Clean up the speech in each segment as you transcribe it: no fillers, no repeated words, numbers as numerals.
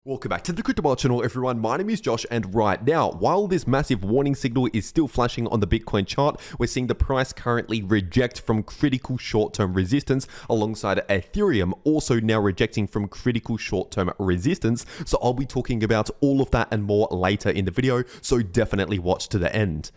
Welcome back to the cryptowrld channel, everyone. My name is Josh, and right now, while this massive warning signal is still flashing on the Bitcoin chart, we're seeing the price currently reject from critical short-term resistance, alongside Ethereum also now rejecting from critical short-term resistance. So I'll be talking about all of that and more later in the video, so definitely watch to the end.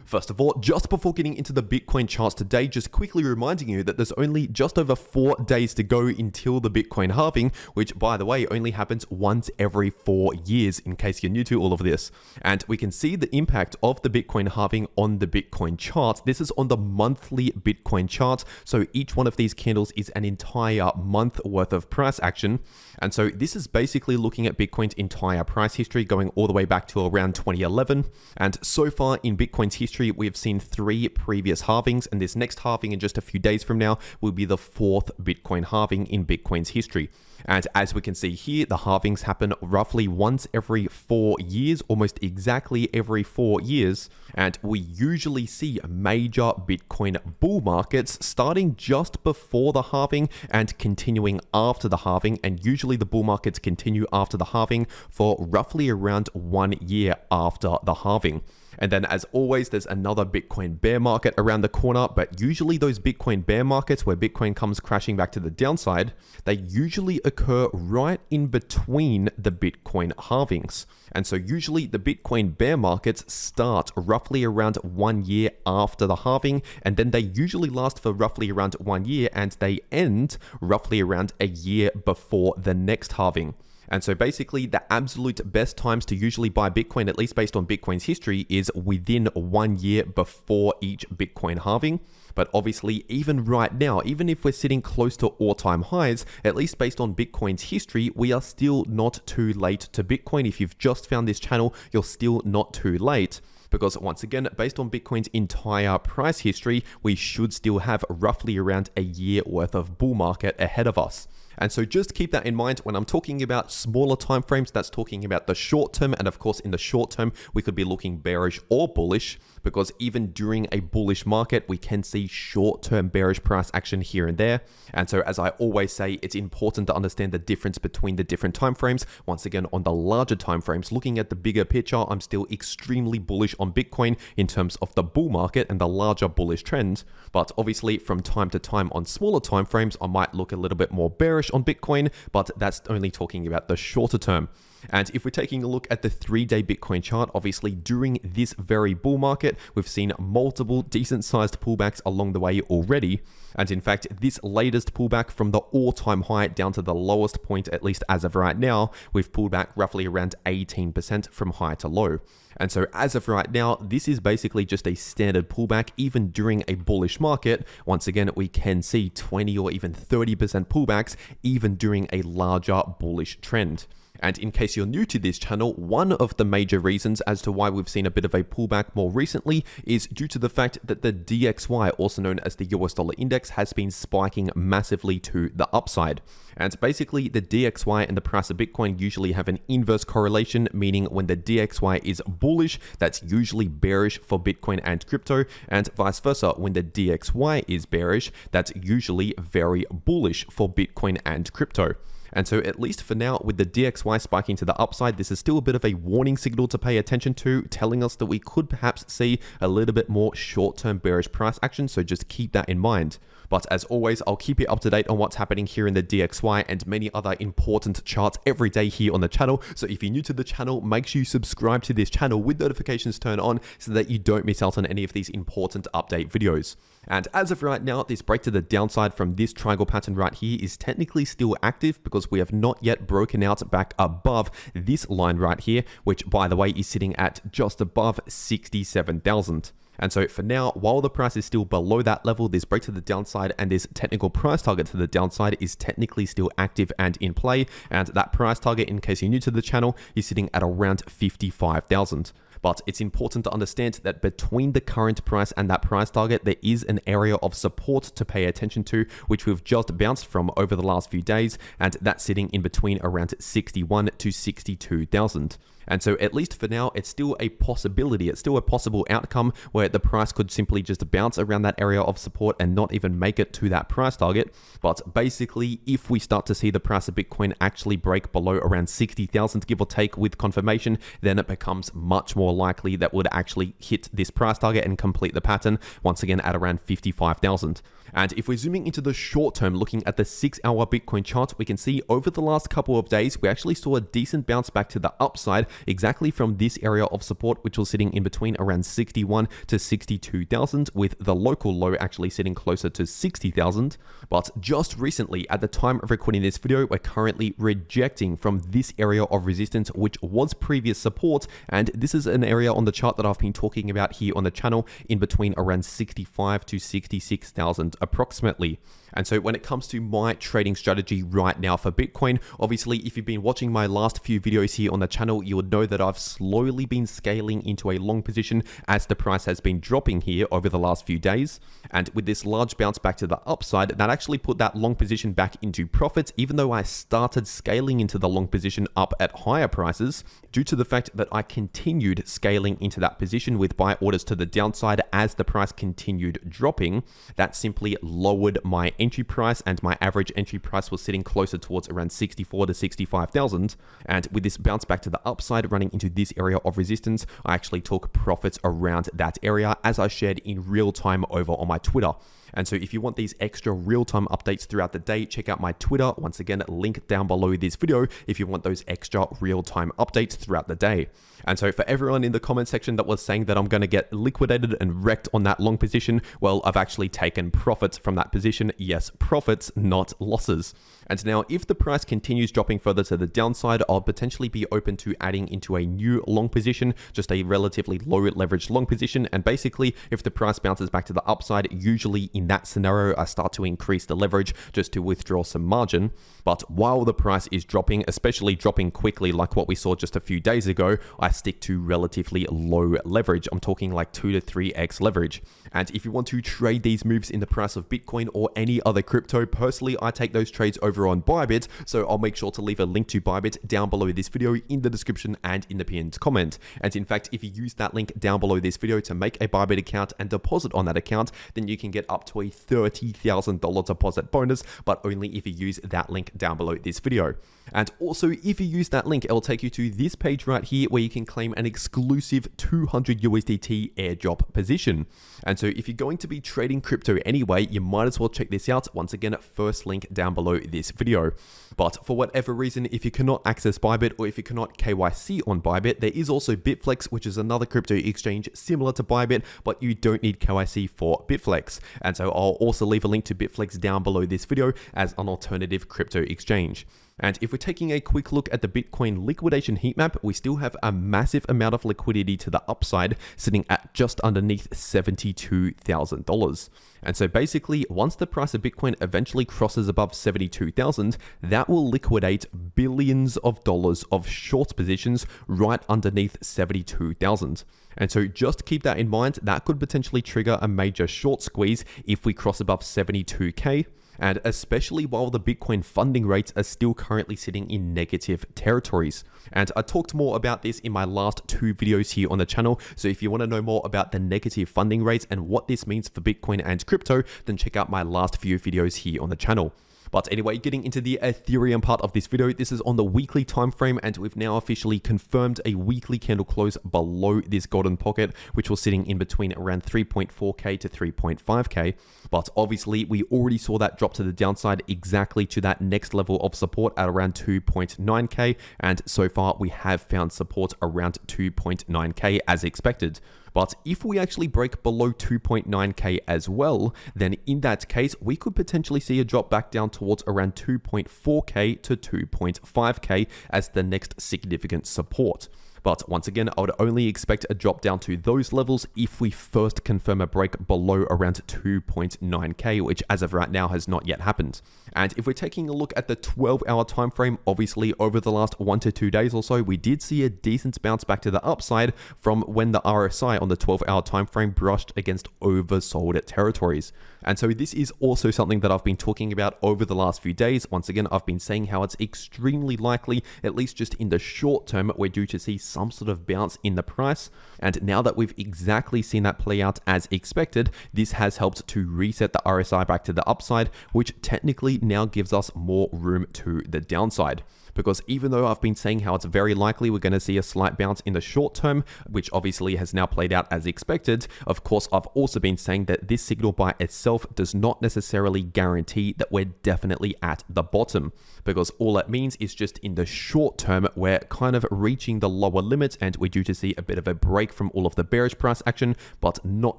First of all, just before getting into the Bitcoin charts today, just quickly reminding you that there's only just over 4 days to go until the Bitcoin halving, which, by the way, only happens once every 4 years, in case you're new to all of this. And we can see the impact of the Bitcoin halving on the Bitcoin chart. This is on the monthly Bitcoin chart, so each one of these candles is an entire month worth of price action. And so this is basically looking at Bitcoin's entire price history going all the way back to around 2011. And so far in Bitcoin's history, we have seen 3 previous halvings, and this next halving in just a few days from now will be the 4th Bitcoin halving in Bitcoin's history. And as we can see here, the halvings happen roughly once every 4 years, almost exactly every 4 years. And we usually see major Bitcoin bull markets starting just before the halving and continuing after the halving. And usually the bull markets continue after the halving for roughly around 1 year after the halving. And then, as always, there's another Bitcoin bear market around the corner, but usually those Bitcoin bear markets where Bitcoin comes crashing back to the downside, they usually occur right in between the Bitcoin halvings. And so usually the Bitcoin bear markets start roughly around 1 year after the halving, and then they usually last for roughly around 1 year, and they end roughly around a year before the next halving. And so basically the absolute best times to usually buy Bitcoin, at least based on Bitcoin's history, is within 1 year before each Bitcoin halving. But obviously, even right now, even if we're sitting close to all-time highs, at least based on Bitcoin's history, we are still not too late to Bitcoin. If you've just found this channel, you're still not too late. Because once again, based on Bitcoin's entire price history, we should still have roughly around a year worth of bull market ahead of us. And so just keep that in mind when I'm talking about smaller timeframes. That's talking about the short term. And of course, in the short term, we could be looking bearish or bullish, because even during a bullish market, we can see short-term bearish price action here and there. And so as I always say, it's important to understand the difference between the different timeframes. Once again, on the larger timeframes, looking at the bigger picture, I'm still extremely bullish on Bitcoin in terms of the bull market and the larger bullish trend. But obviously, from time to time on smaller timeframes, I might look a little bit more bearish on Bitcoin, but that's only talking about the shorter term. And if we're taking a look at the 3-day Bitcoin chart, obviously during this very bull market, we've seen multiple decent sized pullbacks along the way already. And in fact, this latest pullback from the all-time high down to the lowest point, at least as of right now, we've pulled back roughly around 18% from high to low. And so as of right now, this is basically just a standard pullback. Even during a bullish market, once again, we can see 20 or even 30% pullbacks, even during a larger bullish trend. And in case you're new to this channel, one of the major reasons as to why we've seen a bit of a pullback more recently is due to the fact that the DXY, also known as the US dollar index, has been spiking massively to the upside. And basically, the DXY and the price of Bitcoin usually have an inverse correlation, meaning when the DXY is bullish, that's usually bearish for Bitcoin and crypto, and vice versa. When the DXY is bearish, that's usually very bullish for Bitcoin and crypto. And so at least for now, with the DXY spiking to the upside, this is still a bit of a warning signal to pay attention to, telling us that we could perhaps see a little bit more short-term bearish price action, so just keep that in mind. But as always, I'll keep you up to date on what's happening here in the DXY and many other important charts every day here on the channel. So if you're new to the channel, make sure you subscribe to this channel with notifications turned on so that you don't miss out on any of these important update videos. And as of right now, this break to the downside from this triangle pattern right here is technically still active, because we have not yet broken out back above this line right here, which by the way is sitting at just above 67,000. And so for now, while the price is still below that level, this break to the downside and this technical price target to the downside is technically still active and in play. And that price target, in case you're new to the channel, is sitting at around 55,000. But it's important to understand that between the current price and that price target, there is an area of support to pay attention to, which we've just bounced from over the last few days, and that's sitting in between around 61 to 62,000. And so at least for now, it's still a possibility. It's still a possible outcome where the price could simply just bounce around that area of support and not even make it to that price target. But basically, if we start to see the price of Bitcoin actually break below around 60,000, give or take with confirmation, then it becomes much more likely that would actually hit this price target and complete the pattern once again at around 55,000. And if we're zooming into the short term, looking at the 6-hour Bitcoin chart, we can see over the last couple of days, we actually saw a decent bounce back to the upside, exactly from this area of support, which was sitting in between around 61 to 62,000, with the local low actually sitting closer to 60,000. But just recently, at the time of recording this video, we're currently rejecting from this area of resistance, which was previous support. And this is an area on the chart that I've been talking about here on the channel, in between around 65 to 66,000 approximately. And so when it comes to my trading strategy right now for Bitcoin, obviously, if you've been watching my last few videos here on the channel, you would know that I've slowly been scaling into a long position as the price has been dropping here over the last few days. And with this large bounce back to the upside, that actually put that long position back into profit, even though I started scaling into the long position up at higher prices, due to the fact that I continued scaling into that position with buy orders to the downside as the price continued dropping. That simply lowered my entry price, and my average entry price was sitting closer towards around 64 to 65,000. And with this bounce back to the upside running into this area of resistance, I actually took profits around that area, as I shared in real time over on my Twitter. And so if you want these extra real-time updates throughout the day, check out my Twitter. Once again, link down below this video if you want those extra real-time updates throughout the day. And so for everyone in the comment section that was saying that I'm going to get liquidated and wrecked on that long position, well, I've actually taken profits from that position. Yes, profits, not losses. And now if the price continues dropping further to the downside, I'll potentially be open to adding into a new long position, just a relatively low leverage long position. And basically, if the price bounces back to the upside, usually in that scenario, I start to increase the leverage just to withdraw some margin. But while the price is dropping, especially dropping quickly like what we saw just a few days ago, I stick to relatively low leverage. I'm talking like 2 to 3x leverage. And if you want to trade these moves in the price of Bitcoin or any other crypto, personally, I take those trades over on Bybit. So I'll make sure to leave a link to Bybit down below this video in the description and in the pinned comment. And in fact, if you use that link down below this video to make a Bybit account and deposit on that account, then you can get up to a $30,000 deposit bonus, but only if you use that link down below this video. And also, if you use that link, it will take you to this page right here where you can claim an exclusive 200 USDT airdrop position. And so if you're going to be trading crypto anyway, you might as well check this out. Once again, first link down below this video. But for whatever reason, if you cannot access Bybit or if you cannot KYC on Bybit, there is also Bitflex, which is another crypto exchange similar to Bybit, but you don't need KYC for Bitflex. And so I'll also leave a link to Bitflex down below this video as an alternative crypto exchange. And if we're taking a quick look at the Bitcoin liquidation heat map, we still have a massive amount of liquidity to the upside, sitting at just underneath $72,000. And so basically, once the price of Bitcoin eventually crosses above 72,000, that will liquidate billions of dollars of short positions right underneath 72,000. And so just keep that in mind. That could potentially trigger a major short squeeze if we cross above 72K. And especially while the Bitcoin funding rates are still currently sitting in negative territories. And I talked more about this in my last 2 videos here on the channel. So if you want to know more about the negative funding rates and what this means for Bitcoin and crypto, then check out my last few videos here on the channel. But anyway, getting into the Ethereum part of this video, this is on the weekly time frame, and we've now officially confirmed a weekly candle close below this golden pocket, which was sitting in between around 3.4k to 3.5k. But obviously, we already saw that drop to the downside exactly to that next level of support at around 2.9k, and so far we have found support around 2.9k as expected. But if we actually break below 2.9k as well, then in that case, we could potentially see a drop back down towards around 2.4k to 2.5k as the next significant support. But once again, I would only expect a drop down to those levels if we first confirm a break below around 2.9k, which as of right now has not yet happened. And if we're taking a look at the 12-hour time frame, obviously over the last 1 to 2 days or so, we did see a decent bounce back to the upside from when the RSI on the 12-hour time frame brushed against oversold territories. And so this is also something that I've been talking about over the last few days. Once again, I've been saying how it's extremely likely, at least just in the short term, we're due to see some sort of bounce in the price. And now that we've exactly seen that play out as expected, this has helped to reset the RSI back to the upside, which technically now gives us more room to the downside. Because even though I've been saying how it's very likely we're going to see a slight bounce in the short term, which obviously has now played out as expected, of course, I've also been saying that this signal by itself does not necessarily guarantee that we're definitely at the bottom. Because all that means is just in the short term, we're kind of reaching the lower limit and we're due to see a bit of a break from all of the bearish price action, but not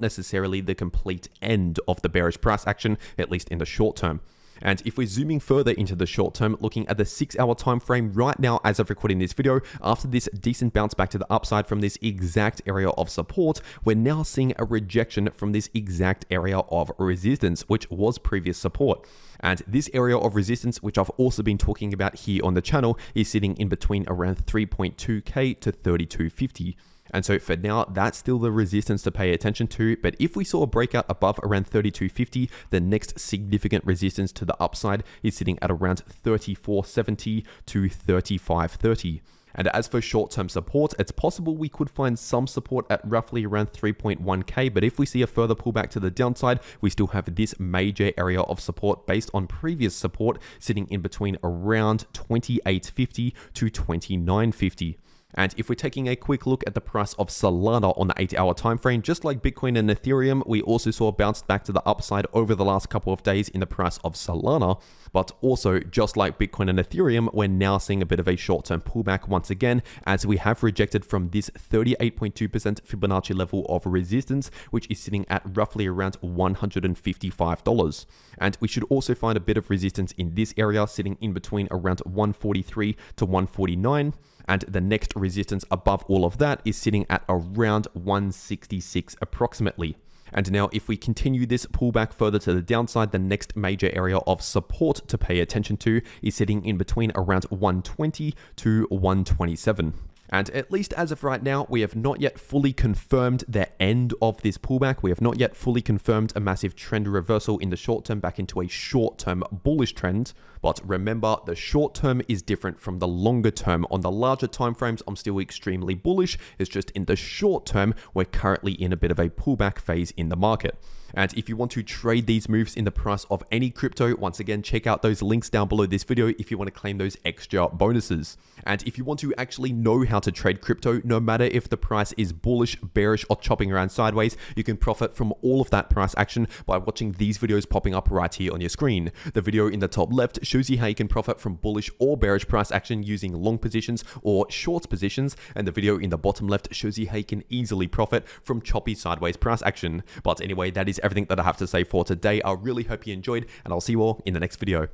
necessarily the complete end of the bearish price action, at least in the short term. And if we're zooming further into the short term, looking at the 6-hour time frame right now as of recording this video, after this decent bounce back to the upside from this exact area of support, we're now seeing a rejection from this exact area of resistance, which was previous support. And this area of resistance, which I've also been talking about here on the channel, is sitting in between around 3.2k to 3250. And so for now, that's still the resistance to pay attention to. But if we saw a breakout above around 3250, the next significant resistance to the upside is sitting at around 3470 to 3530. And as for short-term support, it's possible we could find some support at roughly around 3.1k, but if we see a further pullback to the downside, we still have this major area of support based on previous support sitting in between around 2850 to 2950. And if we're taking a quick look at the price of Solana on the 8-hour time frame, just like Bitcoin and Ethereum, we also saw a bounce back to the upside over the last couple of days in the price of Solana. But also, just like Bitcoin and Ethereum, we're now seeing a bit of a short-term pullback once again, as we have rejected from this 38.2% Fibonacci level of resistance, which is sitting at roughly around $155. And we should also find a bit of resistance in this area, sitting in between around 143 to 149. And the next resistance above all of that is sitting at around 166 approximately. And now if we continue this pullback further to the downside, the next major area of support to pay attention to is sitting in between around 120 to 127. And at least as of right now, we have not yet fully confirmed the end of this pullback. We have not yet fully confirmed a massive trend reversal in the short term back into a short-term bullish trend. But remember, the short term is different from the longer term. On the larger timeframes, I'm still extremely bullish. It's just in the short term, we're currently in a bit of a pullback phase in the market. And if you want to trade these moves in the price of any crypto, once again, check out those links down below this video if you want to claim those extra bonuses. And if you want to actually know how to trade crypto, no matter if the price is bullish, bearish, or chopping around sideways, you can profit from all of that price action by watching these videos popping up right here on your screen. The video in the top left shows you how you can profit from bullish or bearish price action using long positions or short positions, and the video in the bottom left shows you how you can easily profit from choppy sideways price action. But anyway, that is everything that I have to say for today. I really hope you enjoyed, and I'll see you all in the next video.